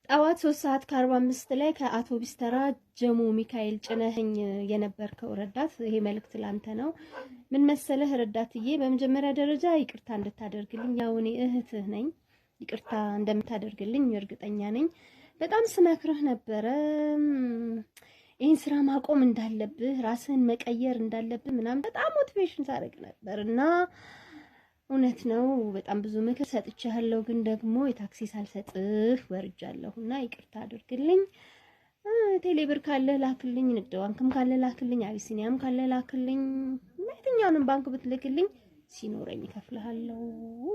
ጠዋት 3:45 ላይ ከአውቶቡስ ተራ ጀሙ ሚካኤል ጭነህኝ የነበርከው ረዳት ይሄ መልእክት ላንተ ነው። ምን መሰለህ ረዳትዬ፣ በመጀመሪያ ደረጃ ይቅርታ እንድታደርግልኝ ያው እኔ እህትህ ነኝ። ይቅርታ እንደምታደርግልኝ እርግጠኛ ነኝ። በጣም ስመክርህ ነበረ ይሄን ስራ ማቆም እንዳለብህ፣ ራስህን መቀየር እንዳለብህ ምናምን በጣም ሞቲቬሽን ሳደርግ ነበርና እውነት ነው። በጣም ብዙ ምክር ሰጥቻለሁ፣ ግን ደግሞ የታክሲ ሳልሰጥህ ወርጃለሁና ይቅርታ አድርግልኝ። ቴሌብር ካለ ላክልኝ፣ ንግድ ባንክም ካለ ላክልኝ፣ አቢሲኒያም ካለ ላክልኝ፣ የትኛውንም ባንክ ብትልክልኝ ሲኖረኝ እከፍልሃለሁ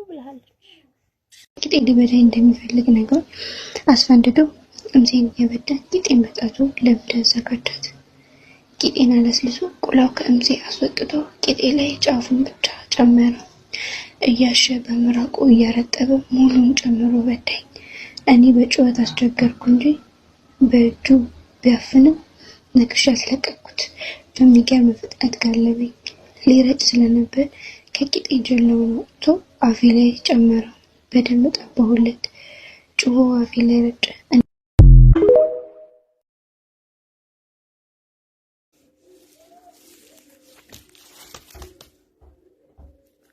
ብለሃለች። ቂጤ ሊበዳኝ እንደሚፈልግ ነገር አስፈንድዶ እምዜን የበዳ ቂጤን በጣቱ ለብደ ዘጋጃት። ቂጤን አለስልሶ ቁላው ከእምዜ አስወጥቶ ቂጤ ላይ ጫፉን ብቻ ጨመረ። እያሸ በመራቁ እያረጠበ ሙሉን ጨምሮ በዳኝ። እኔ በጩኸት አስቸገርኩ እንጂ በእጁ ቢያፍንም ነክሻ አስለቀቅኩት። በሚገርም ፍጥነት ጋለበኝ። ሊረጭ ስለነበር ከቂጤ ጀለውን ወጥቶ አፌ ላይ ጨመረ። በደንብ ጠባሁለት። ጩሆ አፌ ላይ ረጨ።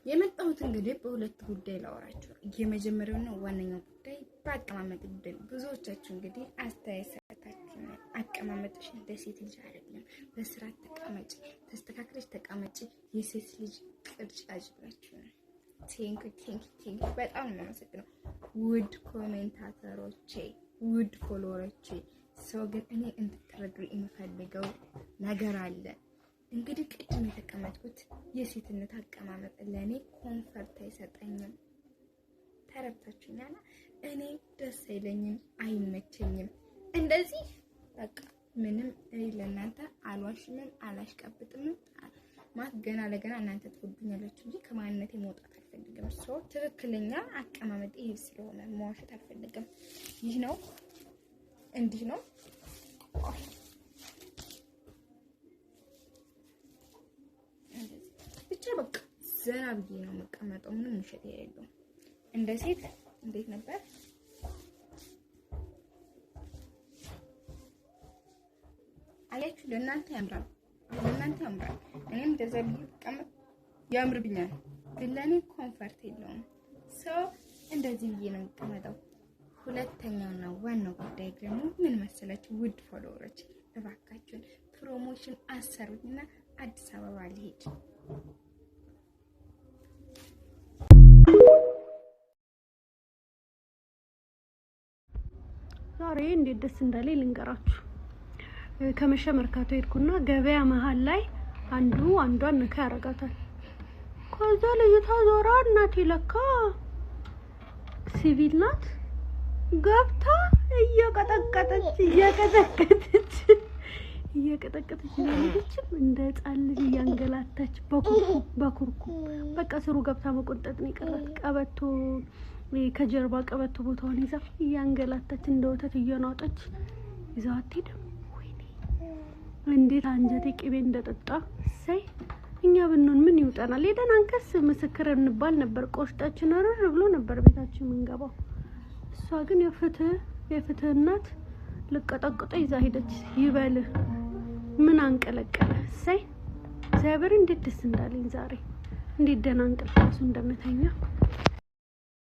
የመጣሁት እንግዲህ በሁለት ጉዳይ ላወራችሁ። የመጀመሪያውና ዋነኛው ጉዳይ በአቀማመጥ ጉዳይ ነው። ብዙዎቻችሁ እንግዲህ አስተያየት ሰጣችሁ። አቀማመጥሽ እንደ ሴት ልጅ አይደለም፣ በስርዓት ተቀመጪ፣ ተስተካክለሽ ተቀመጪ፣ የሴት ልጅ ቅርጽ አጅብላችሁ ነው። ቴንክ በጣም ነው የማመሰግነው ውድ ኮሜንታተሮቼ፣ ውድ ፎሎወሮቼ። ሰው ግን እኔ እንድትረዱ የምፈልገው ነገር አለ። እንግዲህ ቅድም የተቀመጥኩት የሴትነት አቀማመጥ ለኔ ኮንፈርት አይሰጠኝም። ተረብታችሁኛል። እኔ ደስ አይለኝም፣ አይመቸኝም። እንደዚህ በቃ ምንም እኔ ለእናንተ አልዋሽምም፣ አላሽቀብጥም። ማለት ገና ለገና እናንተ ትወዱኛላችሁ እንጂ ከማንነቴ መውጣት አልፈልግም። ሰው ትክክለኛ አቀማመጥ ይሄ ስለሆነ መዋሸት አልፈልግም። ይህ ነው፣ እንዲህ ነው። በቃ ዘና ብዬ ነው የምቀመጠው። ምንም ምሽት የሌለው እንደ ሴት እንዴት ነበር አያችሁ? ለእናንተ ያምራል፣ ለእናንተ ያምራል። እኔም እንደዛ ብዬ ብቀመጥ ያምርብኛል፣ ግን ለእኔ ኮንፈርት የለውም። ሰው እንደዚህ ብዬ ነው የምቀመጠው። ሁለተኛውና ዋናው ጉዳይ ደግሞ ምን መሰላችሁ? ውድ ፎሎወሮች እባካችሁን ፕሮሞሽን አሰሩኝና አዲስ አበባ ልሄድ። ዛሬ እንዴት ደስ እንዳለኝ ልንገራችሁ። ከመሸ መርካቶ ሄድኩና ገበያ መሃል ላይ አንዷን ነካ ያረጋታል። ከዛ ልጅቷ ዞራ እናቴ ለካ ሲቪል ናት ገብታ እየቀጠቀጠች ለልጅም እንደ ጻል ልጅ እያንገላታች በኩርኩ በቃ ስሩ ገብታ መቆንጠጥ ነው የቀራት። ቀበቶ ከጀርባ ቀበቶ ቦታውን ይዛ እያንገላታች እንደ ወተት እየናጠች ይዛው አትሄድም። ወይኔ እንዴት አንጀቴ ቅቤ እንደጠጣ። ሳይ እኛ ብንሆን ምን ይውጠናል? ሄደን አንከስ ምስክር እንባል ነበር። ቆሽጣችን አረር ብሎ ነበር ቤታችን ምንገባው። እሷ ግን የፍትህ እናት ልቀጠቅጠ ይዛ ሄደች። ይበልህ ምን አንቀለቀለ? ሳይ እግዚአብሔር እንዴት ደስ እንዳለኝ ዛሬ፣ እንዴት ደህና እንቅልፍ እንደምተኛ